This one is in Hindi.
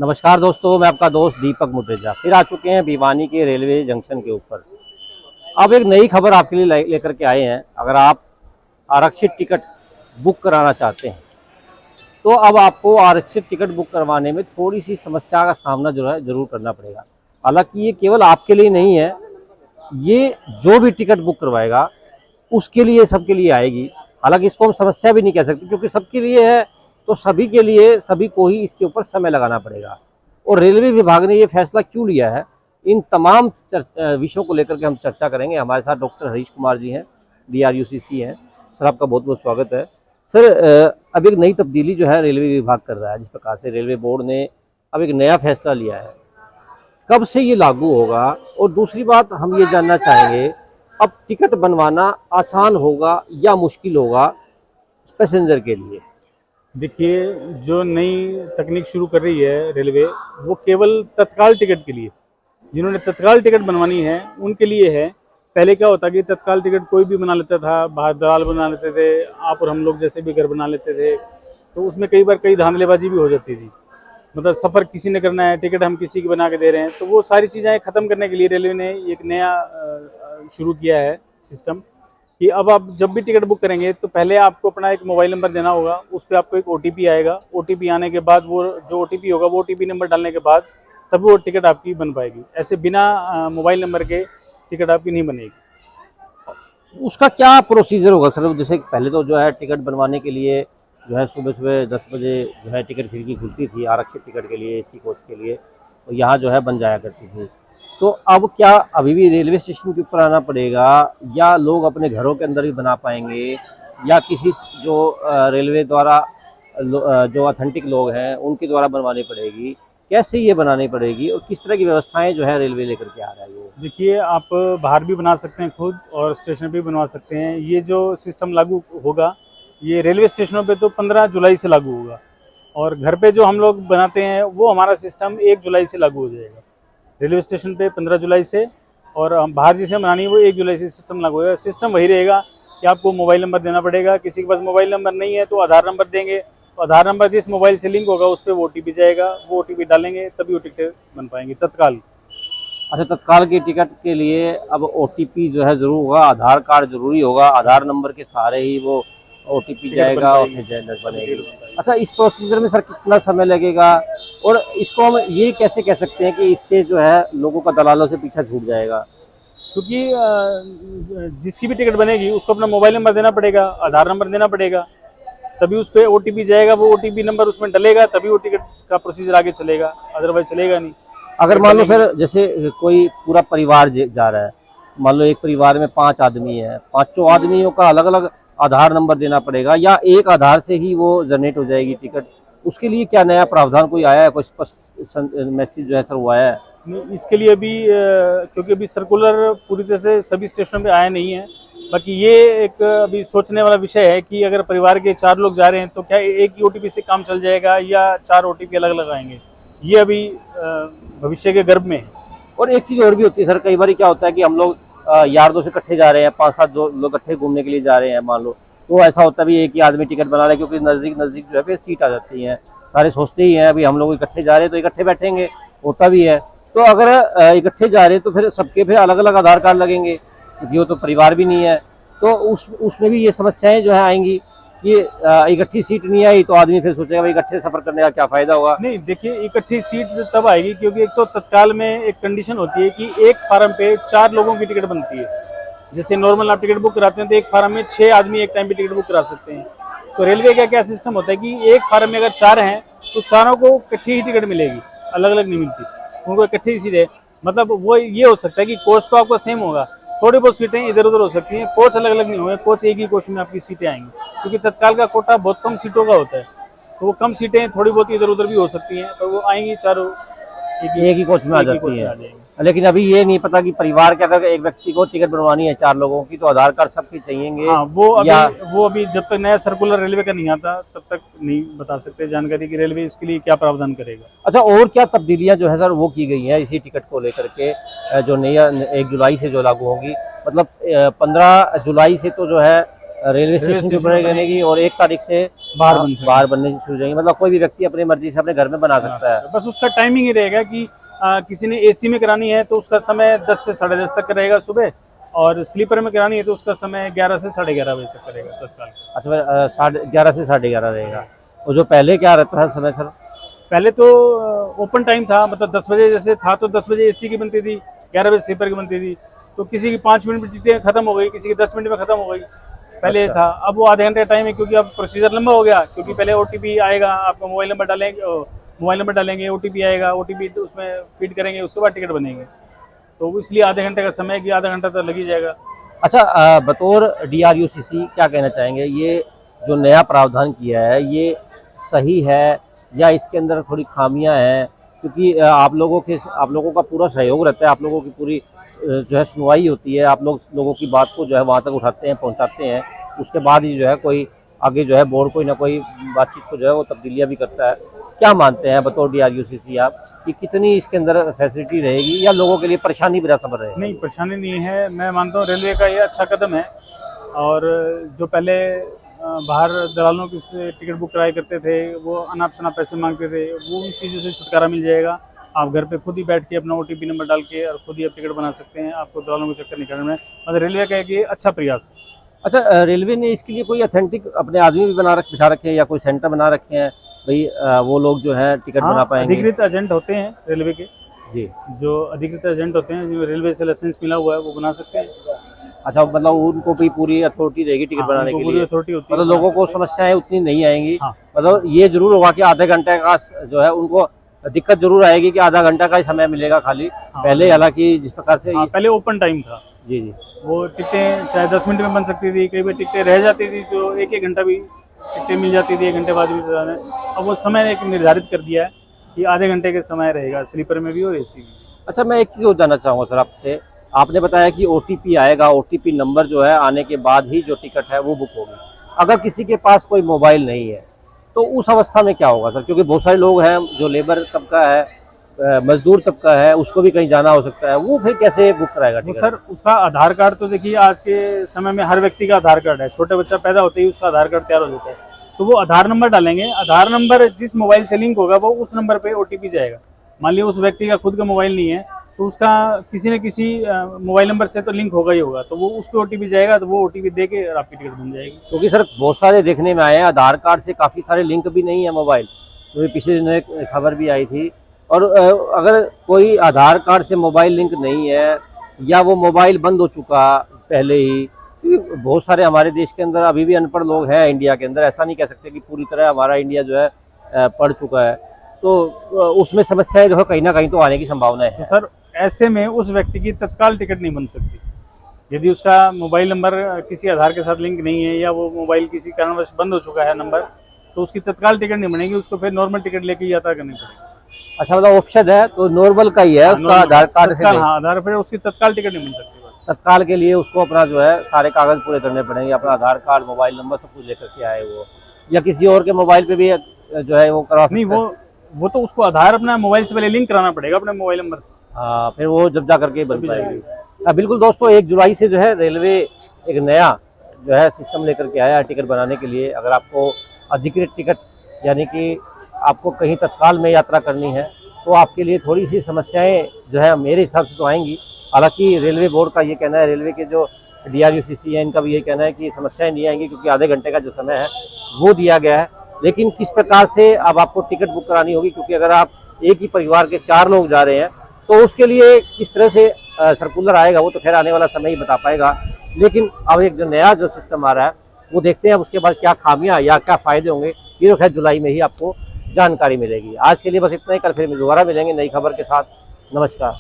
नमस्कार दोस्तों, मैं आपका दोस्त दीपक मुद्रेजा फिर आ चुके हैं भिवानी के रेलवे जंक्शन के ऊपर। अब एक नई खबर आपके लिए लेकर के आए हैं। अगर आप आरक्षित टिकट बुक कराना चाहते हैं तो अब आपको आरक्षित टिकट बुक करवाने में थोड़ी सी समस्या का सामना जो है ज़रूर करना पड़ेगा। हालांकि ये केवल आपके लिए नहीं है, ये जो भी टिकट बुक करवाएगा उसके लिए, सबके लिए आएगी। हालांकि इसको हम समस्या भी नहीं कह सकते क्योंकि सबके लिए है, तो सभी के लिए, सभी को ही इसके ऊपर समय लगाना पड़ेगा। और रेलवे विभाग ने ये फैसला क्यों लिया है, इन तमाम विषयों को लेकर के हम चर्चा करेंगे। हमारे साथ डॉक्टर हरीश कुमार जी हैं, DRUCC हैं। सर, आपका बहुत बहुत स्वागत है। सर, अब एक नई तब्दीली जो है रेलवे विभाग कर रहा है, जिस प्रकार से रेलवे बोर्ड ने अब एक नया फैसला लिया है, कब से ये लागू होगा? और दूसरी बात हम ये जानना चाहेंगे, अब टिकट बनवाना आसान होगा या मुश्किल होगा पैसेंजर के लिए? देखिए, जो नई तकनीक शुरू कर रही है रेलवे, वो केवल तत्काल टिकट के लिए, जिन्होंने तत्काल टिकट बनवानी है उनके लिए है। पहले क्या होता कि तत्काल टिकट कोई भी बना लेता था, बाहर दलाल बना लेते थे, आप और हम लोग जैसे भी घर बना लेते थे, तो उसमें कई बार कई धांधलेबाजी भी हो जाती थी। मतलब सफ़र किसी ने करना है, टिकट हम किसी की बना के दे रहे हैं, तो वो सारी चीज़ें ख़त्म करने के लिए रेलवे ने एक नया शुरू किया है सिस्टम कि अब आप जब भी टिकट बुक करेंगे तो पहले आपको अपना एक मोबाइल नंबर देना होगा। उस पर आपको एक OTP आएगा। OTP आने के बाद वो जो OTP होगा, वो OTP नंबर डालने के बाद तब वो टिकट आपकी बन पाएगी। ऐसे बिना मोबाइल नंबर के टिकट आपकी नहीं बनेगी। उसका क्या प्रोसीजर होगा सर? जैसे पहले तो जो है टिकट बनवाने के लिए जो है सुबह सुबह 10 बजे जो है टिकट खिड़की खुलती थी आरक्षित टिकट के लिए, AC कोच के लिए, और यहाँ जो है बन जाया करती थी। तो अब क्या अभी भी रेलवे स्टेशन के ऊपर आना पड़ेगा, या लोग अपने घरों के अंदर भी बना पाएंगे, या किसी जो रेलवे द्वारा जो ऑथेंटिक लोग हैं उनके द्वारा बनवानी पड़ेगी? कैसे ये बनानी पड़ेगी और किस तरह की व्यवस्थाएं जो है रेलवे लेकर के आ रहा है? ये देखिए, आप बाहर भी बना सकते हैं खुद, और स्टेशन पे भी बनवा सकते हैं। ये जो सिस्टम लागू होगा, ये रेलवे स्टेशनों पे तो 15 जुलाई से लागू होगा, और घर पे जो हम लोग बनाते हैं वो हमारा सिस्टम 1 जुलाई से लागू हो जाएगा। रेलवे स्टेशन पे 15 जुलाई से, और हम बाहर जिसे बनानी है वो 1 जुलाई से सिस्टम लागू होगा। सिस्टम वही रहेगा कि आपको मोबाइल नंबर देना पड़ेगा। किसी के पास मोबाइल नंबर नहीं है तो आधार नंबर देंगे, तो आधार नंबर जिस मोबाइल से लिंक होगा उस पर वो OTP जाएगा, वो OTP डालेंगे तभी वो टिकट बन पाएंगे तत्काल। अच्छा, तत्काल के टिकट के लिए अब OTP जो है जरूर होगा, आधार कार्ड जरूरी होगा, आधार नंबर के सहारे ही वो OTP जाएगा और फिर जनरल बनेगी। अच्छा, इस प्रोसीजर में सर कितना समय लगेगा, और इसको हम ये कैसे कह सकते हैं कि इससे जो है लोगों का दलालों से पीछा छूट जाएगा? क्योंकि जिसकी भी टिकट बनेगी उसको अपना मोबाइल नंबर देना पड़ेगा, आधार नंबर देना पड़ेगा, तभी उस पर OTP जाएगा, वो OTP नंबर उसमें डलेगा तभी वो टिकट का प्रोसीजर आगे चलेगा, अदरवाइज चलेगा नहीं। अगर मान लो सर, जैसे कोई पूरा परिवार जा रहा है, मान लो एक परिवार में 5 आदमी है, 5 आदमियों का अलग अलग आधार नंबर देना पड़ेगा, या एक आधार से ही वो जनरेट हो जाएगी टिकट? उसके लिए क्या नया प्रावधान कोई आया है, कोई स्पष्ट मैसेज जो है सर वो आया है? नहीं, इसके लिए अभी क्योंकि अभी सर्कुलर पूरी तरह से सभी स्टेशनों पे आया नहीं है। बाकी ये एक अभी सोचने वाला विषय है कि अगर परिवार के 4 लोग जा रहे हैं तो क्या एक ही OTP से काम चल जाएगा या 4 OTP अलग अलग आएंगे, ये अभी भविष्य के गर्भ में है। और एक चीज़ और भी होती है सर, कई बार क्या होता है कि हम लोग यार दोस्त इकट्ठे जा रहे हैं, 5-7 लोग इकट्ठे घूमने के लिए जा रहे हैं मान लो, तो ऐसा होता है भी एक ही आदमी टिकट बना रहा है, क्योंकि नज़दीक नज़दीक जो है फिर सीट आ जाती है। सारे सोचते ही हैं अभी हम लोग इकट्ठे जा रहे हैं तो इकट्ठे बैठेंगे, होता भी है। तो अगर इकट्ठे जा रहे हैं तो फिर सबके फिर अलग अलग आधार कार्ड लगेंगे, क्योंकि वो तो परिवार भी नहीं है। तो उसमें भी ये समस्याएं जो है आएंगी कि इकट्ठी सीट नहीं आई तो आदमी फिर सोचेगा भाई इकट्ठे सफर करने का क्या फायदा होगा? नहीं, देखिए, इकट्ठी सीट तब आएगी क्योंकि एक तो तत्काल में एक कंडीशन होती है कि एक फार्म पे 4 लोगों की टिकट बनती है। जैसे नॉर्मल आप टिकट बुक कराते हैं तो एक फार्म में 6 आदमी एक टाइम पे टिकट बुक करा सकते हैं। तो रेलवे का क्या सिस्टम होता है कि एक फार्म में अगर 4 हैं तो चारों को इकट्ठी ही टिकट मिलेगी, अलग अलग नहीं मिलती, उनको इकट्ठी ही सीट है। मतलब वो ये हो सकता है कि कोच तो आपका सेम होगा, थोड़ी बहुत सीटें इधर उधर हो सकती हैं, कोच अलग अलग नहीं होंगे, कोच एक ही कोच में आपकी सीटें आएंगी, क्योंकि तत्काल का कोटा बहुत कम सीटों का होता है, तो वो कम सीटें थोड़ी बहुत इधर उधर भी हो सकती हैं, तो वो आएंगी चारों एक ही कोच में आ जाती है। जाएंगी। लेकिन अभी ये नहीं पता कि परिवार के अगर एक व्यक्ति को टिकट बनवानी है 4 लोगों की, तो आधार कार्ड सबके चाहिएंगे? हाँ, वो अभी जब तक नया सर्कुलर रेलवे का नहीं आता तब तक नहीं बता सकते जानकारी कि रेलवे इसके लिए क्या प्रावधान करेगा। अच्छा, और क्या तब्दीलियां जो है सर वो की गई हैं इसी टिकट को लेकर के, जो नया 1 जुलाई से जो लागू होगी? मतलब 15 जुलाई से तो जो है रेलवे स्टेशन के ऊपर बनेगी और 1 तारीख से बाहर बनने शुरू हो जाएंगी। मतलब कोई भी व्यक्ति अपनी मर्जी से अपने घर में बना सकता है। बस उसका टाइमिंग ही रहेगा कि किसी ने एसी में करानी है तो उसका समय 10 से 10:30 तक रहेगा सुबह, और स्लीपर में करानी है तो उसका समय 11 से 11:30 बजे तक करेगा तत्काल। अच्छा, 11 से 11:30 रहेगा। और जो पहले क्या रहता था समय सर? पहले तो ओपन टाइम था, मतलब 10 बजे जैसे था तो 10 बजे एसी की बनती थी, 11 बजे स्लीपर की बनती थी। तो किसी की 5 मिनट में टिकटें खत्म हो गई, किसी की 10 मिनट में खत्म हो गई। पहले अच्छा। था, अब वो आधे घंटे का टाइम है, क्योंकि अब प्रोसीजर लंबा हो गया। क्योंकि पहले ओटीपी आएगा, आपका मोबाइल नंबर डालेंगे, ओटीपी आएगा, ओटीपी उसमें फीड करेंगे, उसके बाद टिकट बनेगी। तो इसलिए आधे घंटे का समय है कि आधा घंटा तो लग ही जाएगा। अच्छा, बतौर DRUCC क्या कहना चाहेंगे? ये जो नया प्रावधान किया है ये सही है या इसके अंदर थोड़ी खामियां हैं? क्योंकि आप लोगों का पूरा सहयोग रहता है, आप लोगों की पूरी जो है सुनवाई होती है, आप लोगों की बात को जो है वहाँ तक उठाते हैं, पहुँचाते हैं। उसके बाद ही जो है कोई आगे जो है बोर्ड कोई ना कोई बातचीत को जो है वो तब्दीलियाँ भी करता है। क्या मानते हैं बतौर DRUCC आप कि कितनी इसके अंदर फैसिलिटी रहेगी या लोगों के लिए परेशानी भरा सफर रहेगा? नहीं, परेशानी नहीं है। मैं मानता हूँ रेलवे का ये अच्छा कदम है। और जो पहले बाहर दलालों की से टिकट बुक कराया करते थे, वो अनाप शनाप पैसे मांगते थे, वो उन चीज़ों से छुटकारा मिल जाएगा। आप घर पे खुद ही बैठ के अपना ओटीपी नंबर डाल के और खुद ही आप टिकट बना सकते हैं। आपको दलालों को चक्कर नहीं करना है। मतलब रेलवे का एक ये अच्छा प्रयास है। अच्छा, रेलवे ने इसके लिए कोई ऑथेंटिक अपने आदमी भी बिठा रखे हैं या कोई सेंटर बना रखे हैं भाई, वो लोग जो है टिकट बना पाएंगे? अधिकृत एजेंट होते हैं रेलवे के, जी। जो अधिकृत एजेंट होते हैं, जो रेलवे से लाइसेंस मिला हुआ है, वो बना सकते हैं। अच्छा, मतलब उनको भी पूरी अथॉरिटी रहेगी टिकट बनाने के लिए? अथॉरिटी होती है, मतलब लोगों को समस्याएं उतनी नहीं आएंगी। हाँ। मतलब ये जरूर होगा कि आधे घंटे का जो है उनको दिक्कत जरूर आएगी कि आधा घंटा का ही समय मिलेगा खाली। पहले हालांकि जिस प्रकार से पहले ओपन टाइम था। जी जी। वो टिकटें चाहे 10 मिनट में बन सकती थी, कई बार टिकटें रह जाती थी तो 1-1 घंटा भी टिकटें मिल जाती थी, 1 घंटे बाद भी। अब वो समय एक निर्धारित कर दिया है कि आधे घंटे के समय रहेगा, स्लीपर में भी और एसी में। अच्छा, मैं एक चीज़ और जानना चाहूँगा सर आपसे। आपने बताया कि OTP आएगा, OTP नंबर जो है आने के बाद ही जो टिकट है वो बुक होगी। अगर किसी के पास कोई मोबाइल नहीं है तो उस अवस्था में क्या होगा सर? क्योंकि बहुत सारे लोग हैं जो लेबर तबका है, मजदूर तबका है, उसको भी कहीं जाना हो सकता है, वो फिर कैसे बुक कराएगा टिकट? सर उसका आधार कार्ड तो देखिए आज के समय में हर व्यक्ति का आधार कार्ड है। छोटे बच्चा पैदा होते ही उसका आधार कार्ड तैयार हो जाता है। तो वो आधार नंबर डालेंगे, आधार नंबर जिस मोबाइल से लिंक होगा वो उस नंबर पे ओटीपी जाएगा। मान लिया उस व्यक्ति का खुद का मोबाइल नहीं है तो उसका किसी न किसी मोबाइल नंबर से तो लिंक होगा ही होगा, तो वो उस पर ओटीपी जाएगा, तो वो ओटीपी दे के आपकी टिकट बन जाएगी। क्योंकि सर बहुत सारे देखने में आए हैं आधार कार्ड से काफ़ी सारे लिंक भी नहीं है मोबाइल। तो पिछले दिनों एक खबर भी आई थी। और अगर कोई आधार कार्ड से मोबाइल लिंक नहीं है या वो मोबाइल बंद हो चुका पहले ही, क्योंकि बहुत सारे हमारे देश के अंदर अभी भी अनपढ़ लोग हैं इंडिया के अंदर। ऐसा नहीं कह सकते कि पूरी तरह हमारा इंडिया जो है पढ़ चुका है, तो उसमें समस्याएं जो है कहीं ना कहीं तो आने की संभावना है। तो सर ऐसे में उस व्यक्ति की तत्काल टिकट नहीं बन सकती। यदि उसका मोबाइल नंबर किसी आधार के साथ लिंक नहीं है या वो मोबाइल किसी कारणवश बंद हो चुका है नंबर, तो उसकी तत्काल टिकट नहीं बनेगी, उसको फिर नॉर्मल टिकट लेके यात्रा करनी पड़ेगी। अच्छा, मतलब ऑप्शन है तो नॉर्मल का ही है, उसका आधार कार्ड से नहीं। हाँ, आधार पर उसकी तत्काल टिकट नहीं बन सकती। बस तत्काल के लिए उसको अपना जो है सारे कागज पूरे करने पड़ेंगे, अपना आधार कार्ड, मोबाइल नंबर सब कुछ लेकर के आए वो, या किसी और के मोबाइल पे भी जो है वो करा सकते नहीं, वो तो उसको आधार अपना मोबाइल से पहले लिंक कराना पड़ेगा अपने मोबाइल नंबर से। हाँ, फिर वो जब जा करके बन पाएगी। बिल्कुल दोस्तों, 1 जुलाई से जो है रेलवे एक नया जो है सिस्टम लेकर के आया है टिकट बनाने के लिए। अगर आपको अधिकृत टिकट यानी कि आपको कहीं तत्काल में यात्रा करनी है तो आपके लिए थोड़ी सी समस्याएं जो है मेरे हिसाब से तो आएंगी। हालांकि रेलवे बोर्ड का ये कहना है, रेलवे के जो DRUCC है इनका भी ये कहना है कि समस्याएं नहीं आएंगी, क्योंकि आधे घंटे का जो समय है वो दिया गया है। लेकिन किस प्रकार से अब आपको टिकट बुक करानी होगी, क्योंकि अगर आप एक ही परिवार के 4 लोग जा रहे हैं तो उसके लिए किस तरह से सर्कुलर आएगा वो तो खैर आने वाला समय ही बता पाएगा। लेकिन अब एक जो नया जो सिस्टम आ रहा है वो देखते हैं उसके बाद क्या खामियां या क्या फ़ायदे होंगे, ये तो खैर जुलाई में ही आपको जानकारी मिलेगी। आज के लिए बस इतना ही, कल फिर दोबारा मिलेंगे नई खबर के साथ। नमस्कार।